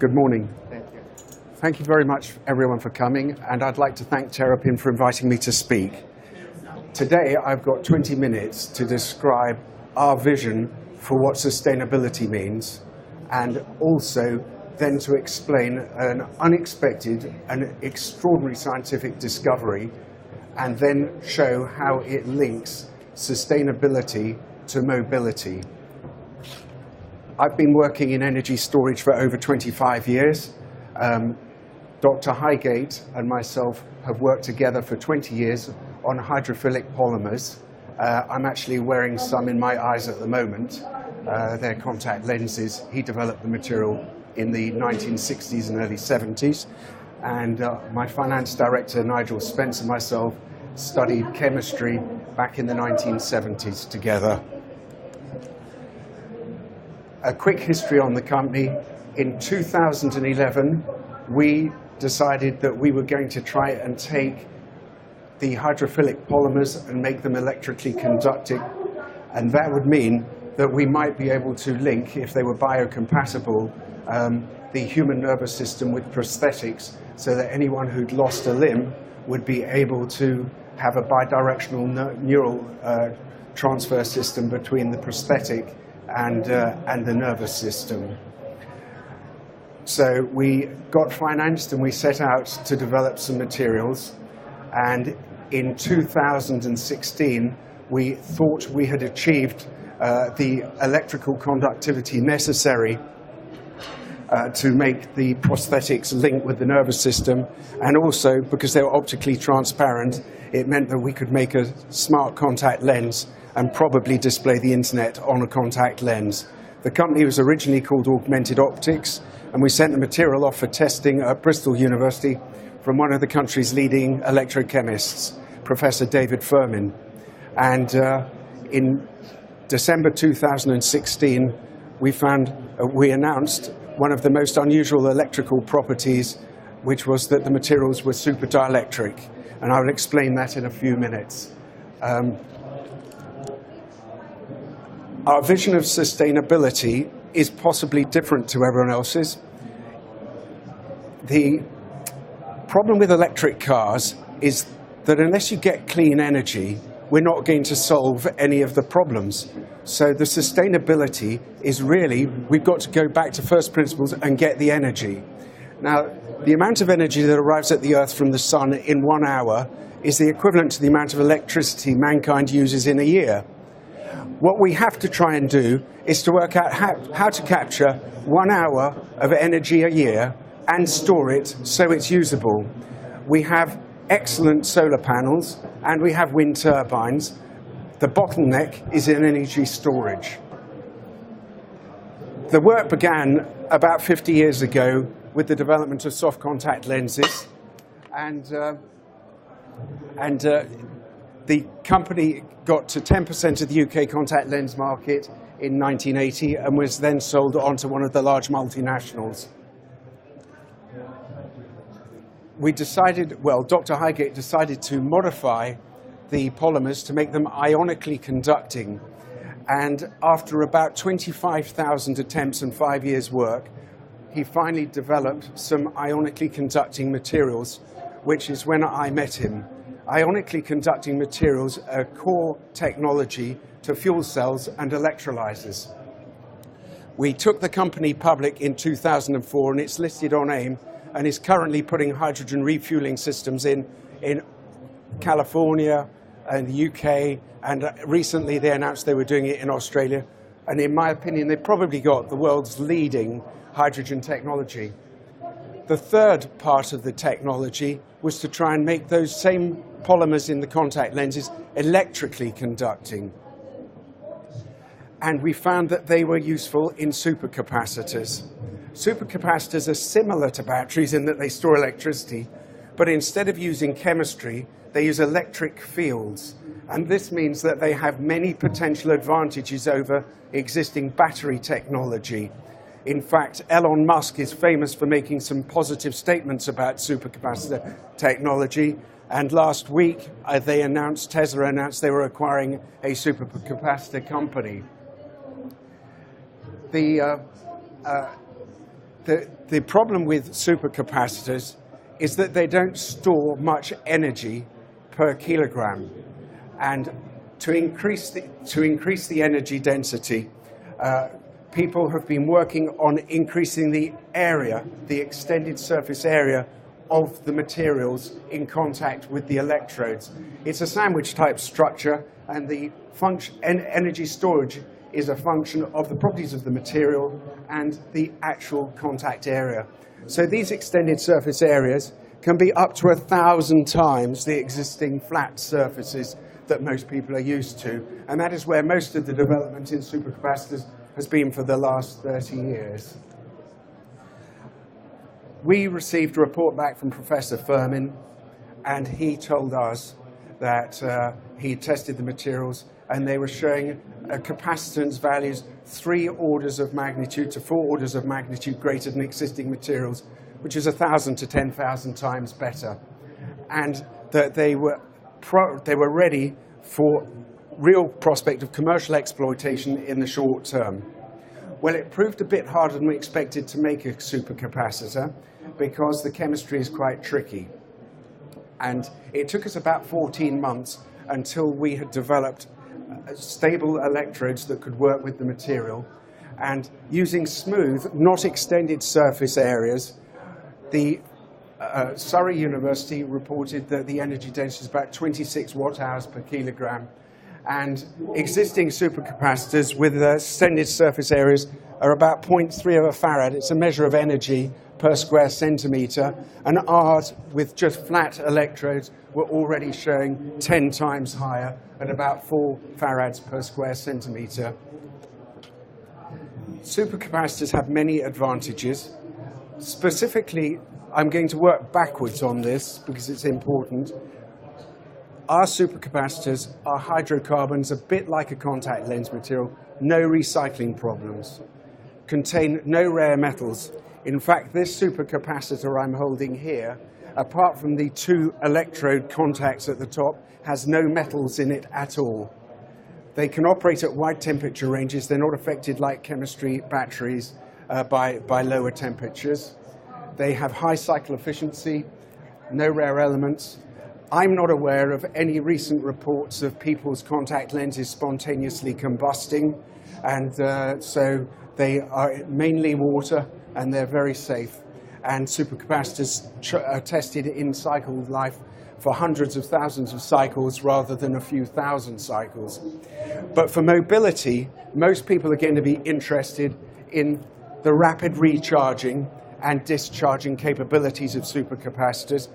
Good morning. Thank you. Thank you very much, everyone, for coming, and I'd like to thank Terrapin for inviting me to speak. Today, I've got 20 minutes to describe our vision for what sustainability means, and also then to explain an unexpected and extraordinary scientific discovery, and then show how it links sustainability to mobility. I've been working in energy storage for over 25 years. Dr. Heathcote and myself have worked together for 20 years on hydrophilic polymers. I'm actually wearing some in my eyes at the moment. They're contact lenses. He developed the material in the 1960s and early 70s. And my finance director, Nigel Spence, and myself studied chemistry back in the 1970s together. A quick history on the company. In 2011, we decided that we were going to try and take the hydrophilic polymers and make them electrically conducting. And that would mean that we might be able to link, if they were biocompatible, the human nervous system with prosthetics, so that anyone who'd lost a limb would be able to have a bidirectional neural transfer system between the prosthetic and the nervous system. So we got financed and we set out to develop some materials. And in 2016, we thought we had achieved the electrical conductivity necessary to make the prosthetics link with the nervous system. And also, because they were optically transparent, it meant that we could make a smart contact lens and probably display the internet on a contact lens. The company was originally called Augmented Optics, and we sent the material off for testing at Bristol University from one of the country's leading electrochemists, Professor David Furman. And in December 2016, we announced one of the most unusual electrical properties, which was that the materials were superdielectric. And I will explain that in a few minutes. Our vision of sustainability is possibly different to everyone else's. The problem with electric cars is that unless you get clean energy, we're not going to solve any of the problems. So the sustainability is really, we've got to go back to first principles and get the energy. Now, the amount of energy that arrives at the Earth from the sun in 1 hour is the equivalent to the amount of electricity mankind uses in a year. What we have to try and do is to work out how to capture 1 hour of energy a year and store it so it's usable. We have excellent solar panels and we have wind turbines. The bottleneck is in energy storage. The work began about 50 years ago with the development of soft contact lenses, and the company got to 10% of the UK contact lens market in 1980 and was then sold on to one of the large multinationals. Dr. Heathcote decided to modify the polymers to make them ionically conducting. And after about 25,000 attempts and 5 years' work, he finally developed some ionically conducting materials, which is when I met him. Ionically conducting materials are core technology to fuel cells and electrolyzers. We took the company public in 2004, and it's listed on AIM, and is currently putting hydrogen refueling systems in California and the UK, and recently they announced they were doing it in Australia. And in my opinion, they've probably got the world's leading hydrogen technology. The third part of the technology was to try and make those same polymers in the contact lenses electrically conducting. And we found that they were useful in supercapacitors. Supercapacitors are similar to batteries in that they store electricity, but instead of using chemistry, they use electric fields. And this means that they have many potential advantages over existing battery technology. In fact, Elon Musk is famous for making some positive statements about supercapacitor technology. And last week, Tesla announced they were acquiring a supercapacitor company. The problem with supercapacitors is that they don't store much energy per kilogram. And to increase the energy density, people have been working on increasing the area, the extended surface area of the materials in contact with the electrodes. It's a sandwich type structure, and the energy storage is a function of the properties of the material and the actual contact area. So these extended surface areas can be up to 1,000 times the existing flat surfaces that most people are used to. And that is where most of the development in supercapacitors has been for the last 30 years. We received a report back from Professor Furman, and he told us that he tested the materials and they were showing capacitance values 3 orders of magnitude to 4 orders of magnitude greater than existing materials, which is 1,000 to 10,000 times better. And that they were ready for real prospect of commercial exploitation in the short term. Well, it proved a bit harder than we expected to make a supercapacitor because the chemistry is quite tricky. And it took us about 14 months until we had developed stable electrodes that could work with the material. And using smooth, not extended surface areas, the Surrey University reported that the energy density is about 26 watt-hours per kilogram. And existing supercapacitors with extended surface areas are about 0.3 of a farad. It's a measure of energy per square centimeter. And ours, with just flat electrodes, were already showing 10 times higher at about 4 farads per square centimeter. Supercapacitors have many advantages. Specifically, I'm going to work backwards on this because it's important. Our supercapacitors are hydrocarbons, a bit like a contact lens material, no recycling problems, contain no rare metals. In fact, this supercapacitor I'm holding here, apart from the 2 electrode contacts at the top, has no metals in it at all. They can operate at wide temperature ranges. They're not affected like chemistry batteries by lower temperatures. They have high cycle efficiency, no rare elements. I'm not aware of any recent reports of people's contact lenses spontaneously combusting, and so they are mainly water and they're very safe. And supercapacitors are tested in cycle life for hundreds of thousands of cycles rather than a few thousand cycles. But for mobility, most people are going to be interested in the rapid recharging and discharging capabilities of supercapacitors,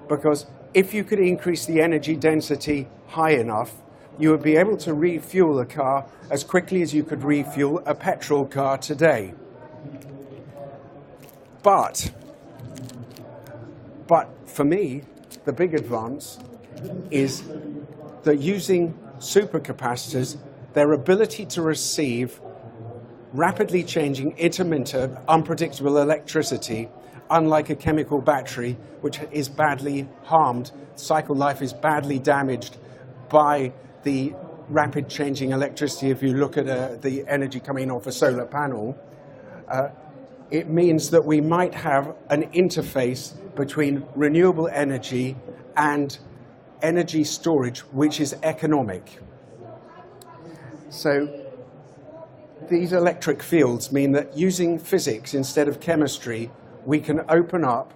because if you could increase the energy density high enough, you would be able to refuel a car as quickly as you could refuel a petrol car today. But for me, the big advance is that using supercapacitors, their ability to receive rapidly changing, intermittent, unpredictable electricity, unlike a chemical battery, which is badly harmed, cycle life is badly damaged by the rapid changing electricity. If you look at the energy coming off a solar panel, it means that we might have an interface between renewable energy and energy storage, which is economic. So these electric fields mean that using physics instead of chemistry, we can open up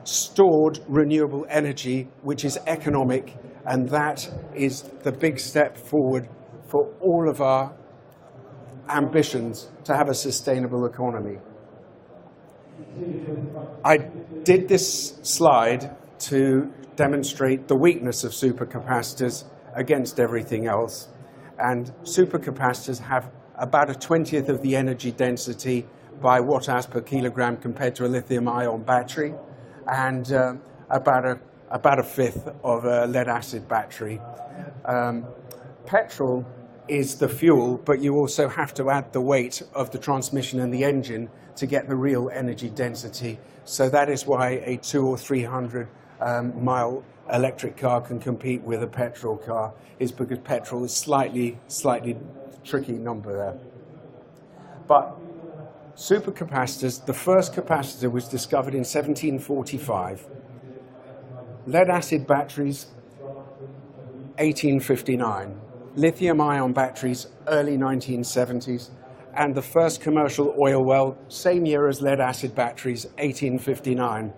stored renewable energy, which is economic, and that is the big step forward for all of our ambitions to have a sustainable economy. I did this slide to demonstrate the weakness of supercapacitors against everything else, and supercapacitors have about 1/20 of the energy density by watt-hours per kilogram compared to a lithium-ion battery, and about a 1/5 of a lead-acid battery. Petrol is the fuel, but you also have to add the weight of the transmission and the engine to get the real energy density. So that is why a 200 or 300 mile electric car can compete with a petrol car, is because petrol is slightly tricky number there. But Supercapacitors, the first capacitor was discovered in 1745. Lead-acid batteries, 1859. Lithium-ion batteries, early 1970s. And the first commercial oil well, same year as lead-acid batteries, 1859.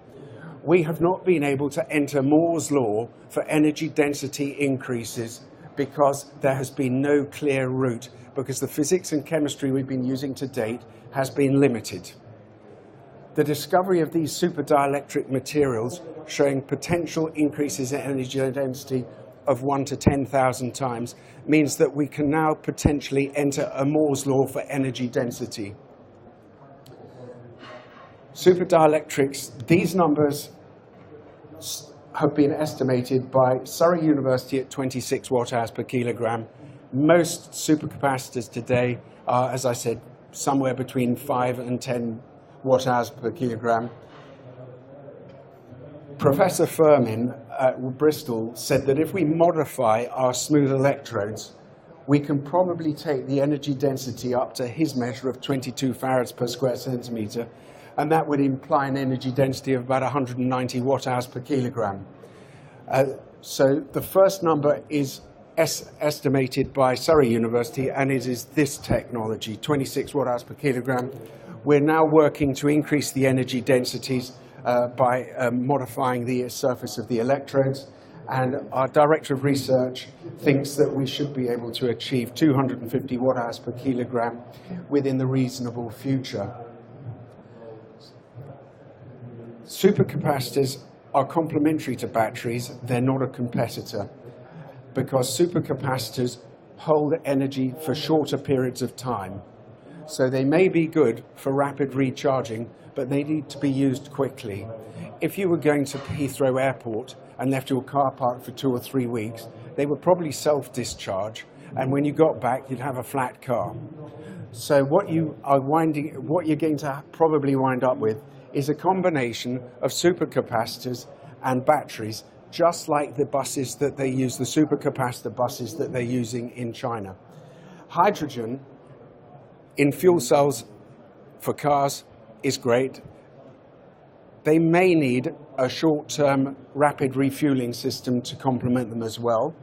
We have not been able to enter Moore's law for energy density increases because there has been no clear route, because the physics and chemistry we've been using to date has been limited. The discovery of these superdielectric materials showing potential increases in energy density of 1 to 10,000 times means that we can now potentially enter a Moore's law for energy density. Superdielectrics, these numbers have been estimated by Surrey University at 26 watt-hours per kilogram. Most supercapacitors today are, as I said, somewhere between 5 and 10 watt-hours per kilogram. Professor Firmin at Bristol said that if we modify our smooth electrodes, we can probably take the energy density up to his measure of 22 farads per square centimetre, and that would imply an energy density of about 190 watt-hours per kilogram. So the first number is estimated by Surrey University, and it is this technology, 26 watt-hours per kilogram. We're now working to increase the energy densities by modifying the surface of the electrodes, and our Director of Research thinks that we should be able to achieve 250 watt-hours per kilogram within the reasonable future. Supercapacitors are complementary to batteries. They're not a competitor, because supercapacitors hold energy for shorter periods of time. So they may be good for rapid recharging, but they need to be used quickly. If you were going to Heathrow Airport and left your car parked for 2 or 3 weeks, they would probably self-discharge, and when you got back, you'd have a flat car. So what you're going to probably wind up with is a combination of supercapacitors and batteries, just like the buses that they use, the supercapacitor buses that they're using in China. Hydrogen in fuel cells for cars is great. They may need a short-term rapid refueling system to complement them as well.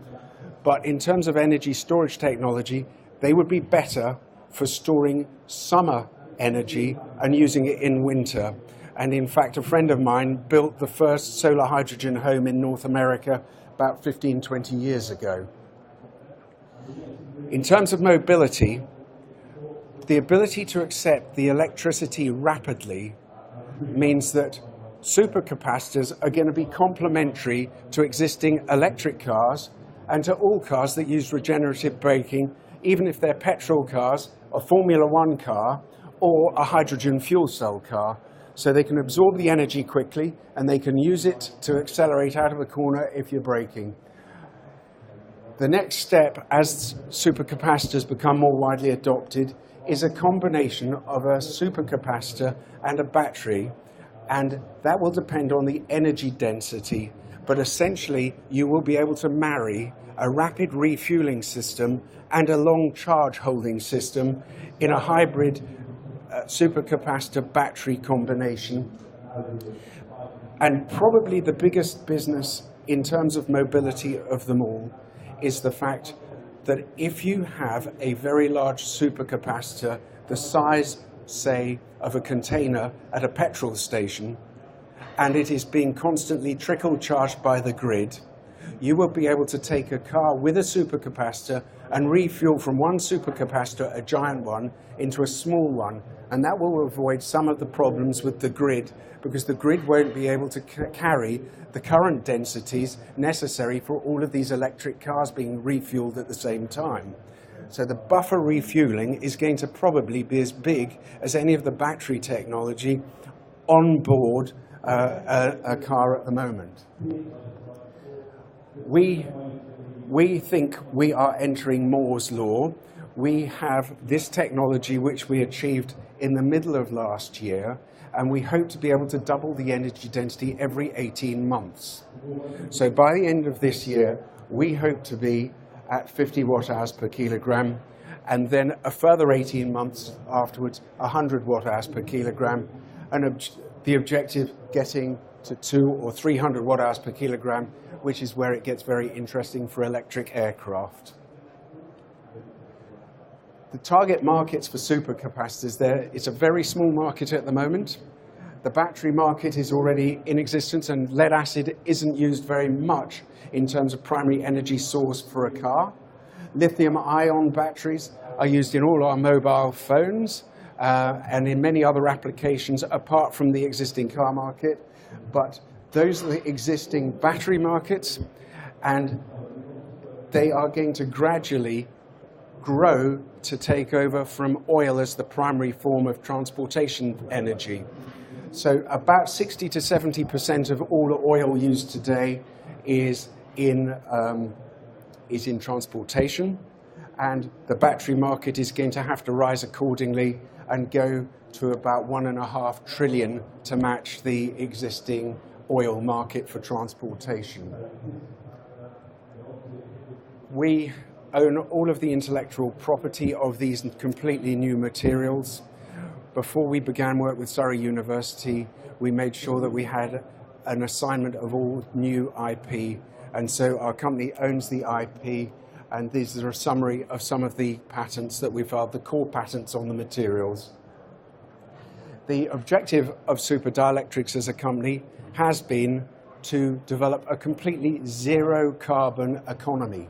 But in terms of energy storage technology, they would be better for storing summer energy and using it in winter. And in fact, a friend of mine built the first solar hydrogen home in North America about 15, 20 years ago. In terms of mobility, the ability to accept the electricity rapidly means that supercapacitors are going to be complementary to existing electric cars and to all cars that use regenerative braking, even if they're petrol cars, a Formula One car, or a hydrogen fuel cell car. So they can absorb the energy quickly, and they can use it to accelerate out of a corner if you're braking. The next step, as supercapacitors become more widely adopted, is a combination of a supercapacitor and a battery, and that will depend on the energy density. But essentially, you will be able to marry a rapid refueling system and a long charge holding system in a hybrid supercapacitor battery combination. And probably the biggest business in terms of mobility of them all is the fact that if you have a very large supercapacitor, the size, say, of a container at a petrol station, and it is being constantly trickle charged by the grid, you will be able to take a car with a supercapacitor and refuel from one supercapacitor, a giant one, into a small one. And that will avoid some of the problems with the grid, because the grid won't be able to carry the current densities necessary for all of these electric cars being refueled at the same time. So the buffer refueling is going to probably be as big as any of the battery technology on board a car at the moment. We think we are entering Moore's law. We have this technology which we achieved in the middle of last year, and we hope to be able to double the energy density every 18 months. So by the end of this year, we hope to be at 50 watt-hours per kilogram, and then a further 18 months afterwards, 100 watt-hours per kilogram, and the objective getting to 200 or 300 watt-hours per kilogram, which is where it gets very interesting for electric aircraft. The target markets for supercapacitors there, it's a very small market at the moment. The battery market is already in existence, and lead acid isn't used very much in terms of primary energy source for a car. Lithium-ion batteries are used in all our mobile phones and in many other applications apart from the existing car market. But those are the existing battery markets, and they are going to gradually grow to take over from oil as the primary form of transportation energy. So about 60 to 70% of all the oil used today is in transportation, and the battery market is going to have to rise accordingly and go to about 1.5 trillion to match the existing oil market for transportation. We own all of the intellectual property of these completely new materials. Before we began work with Surrey University, we made sure that we had an assignment of all new IP, and so our company owns the IP, and these are a summary of some of the patents that we filed, the core patents on the materials. The objective of Superdielectrics as a company has been to develop a completely zero carbon economy.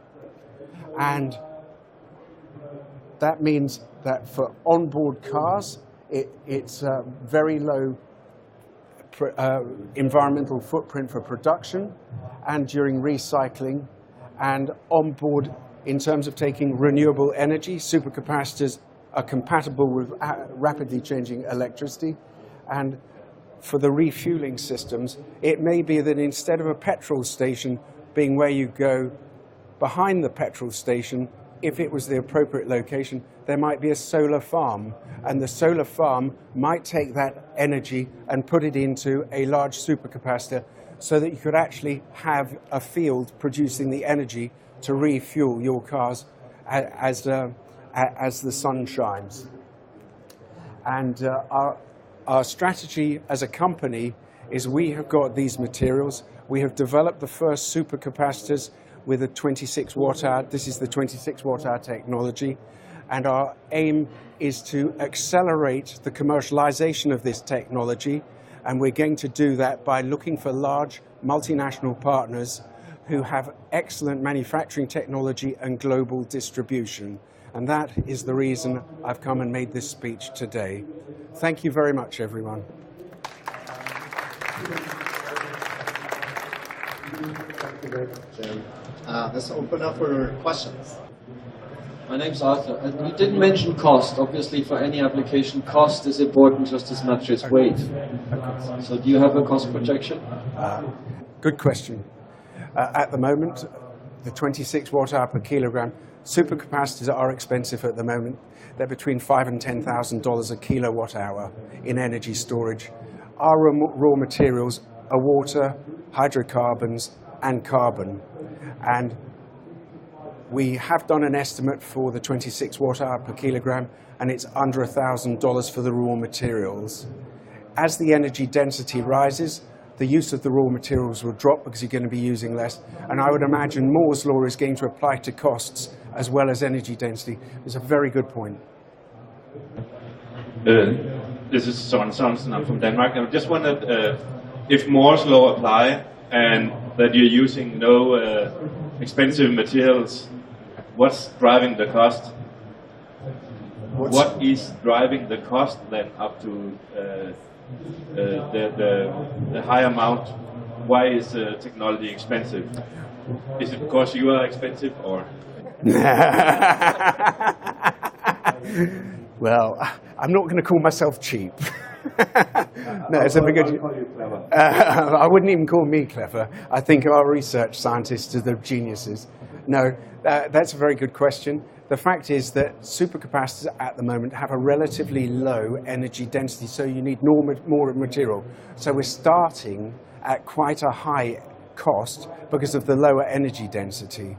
And that means that for onboard cars, it's a very low environmental footprint for production and during recycling. And onboard, in terms of taking renewable energy, supercapacitors are compatible with rapidly changing electricity. And for the refueling systems, it may be that instead of a petrol station being where you go behind the petrol station, if it was the appropriate location, there might be a solar farm, and the solar farm might take that energy and put it into a large supercapacitor so that you could actually have a field producing the energy to refuel your cars as the sun shines. And our strategy as a company is we have got these materials. We have developed the first supercapacitors with a 26 watt-hour. This is the 26 watt-hour technology. And our aim is to accelerate the commercialization of this technology. And we're going to do that by looking for large multinational partners who have excellent manufacturing technology and global distribution. And that is the reason I've come and made this speech today. Thank you very much, everyone. Thank you very much, Jim. Let's open up for questions. My name's Arthur. You didn't mention cost. Obviously, for any application, cost is important just as much as weight. So do you have a cost projection? Good question. At the moment, the 26 watt-hour per kilogram, supercapacitors are expensive at the moment. They're between $5,000 and $10,000 a kilowatt-hour in energy storage. Our raw materials are water, hydrocarbons, and carbon. And we have done an estimate for the 26 watt-hour per kilogram, and it's under $1,000 for the raw materials. As the energy density rises, the use of the raw materials will drop because you're going to be using less. And I would imagine Moore's law is going to apply to costs as well as energy density. It's a very good point. This is Søren Sørensen. I'm from Denmark. I just wondered if Moore's law apply and that you're using no expensive materials, what's driving the cost? What is driving the cost then up to the high amount? Why is technology expensive? Is it because you are expensive, or? Well, I'm not going to call myself cheap. No, it's a big. I wouldn't even call me clever. I think our research scientists are the geniuses. No, that's a very good question. The fact is that supercapacitors at the moment have a relatively low energy density, so you need more material. So we're starting at quite a high cost because of the lower energy density.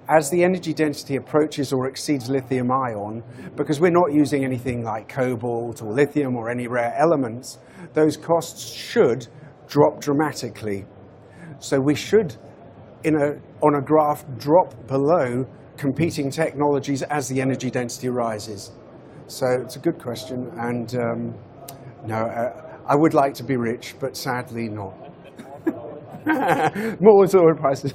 as the energy density approaches or exceeds lithium ion, because we're not using anything like cobalt or lithium or any rare elements, those costs should drop dramatically. So we should, on a graph, drop below competing technologies as the energy density rises. So it's a good question, and no, I would like to be rich, but sadly not. More solar prices.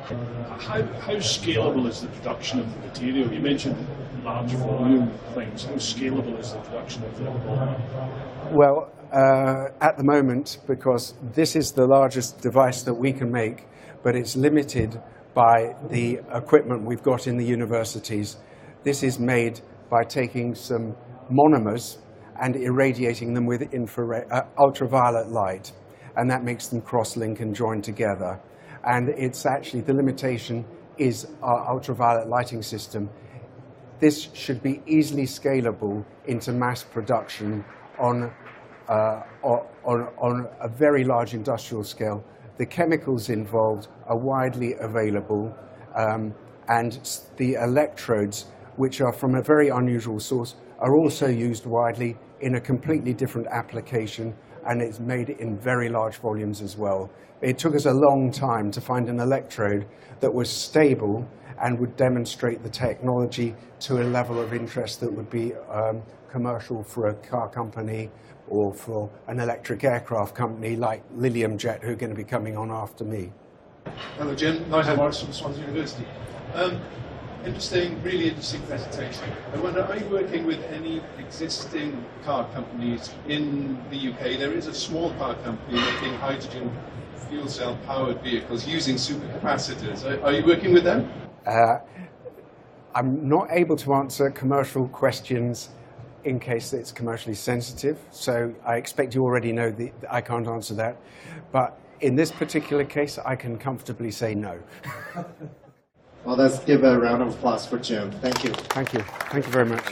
How scalable is the production of the material? You mentioned large volume things. How scalable is the production of the volume? Well, at the moment, because this is the largest device that we can make, but it's limited by the equipment we've got in the universities. This is made by taking some monomers and irradiating them with ultraviolet light, and that makes them cross-link and join together. And it's actually, the limitation is our ultraviolet lighting system. This should be easily scalable into mass production on a very large industrial scale. The chemicals involved are widely available, and the electrodes, which are from a very unusual source, are also used widely in a completely different application, and it's made in very large volumes as well. It took us a long time to find an electrode that was stable and would demonstrate the technology to a level of interest that would be commercial for a car company or for an electric aircraft company like Lilium Jet, who are going to be coming on after me. Hello, Jim. Nigel Morris from Swansea University. Really interesting presentation. I wonder, are you working with any existing car companies in the UK? There is a small car company making hydrogen fuel cell powered vehicles using supercapacitors. Are you working with them? I'm not able to answer commercial questions in case it's commercially sensitive, so I expect you already know that I can't answer that. But in this particular case, I can comfortably say no. Well, let's give a round of applause for Jim. Thank you. Thank you. Thank you very much.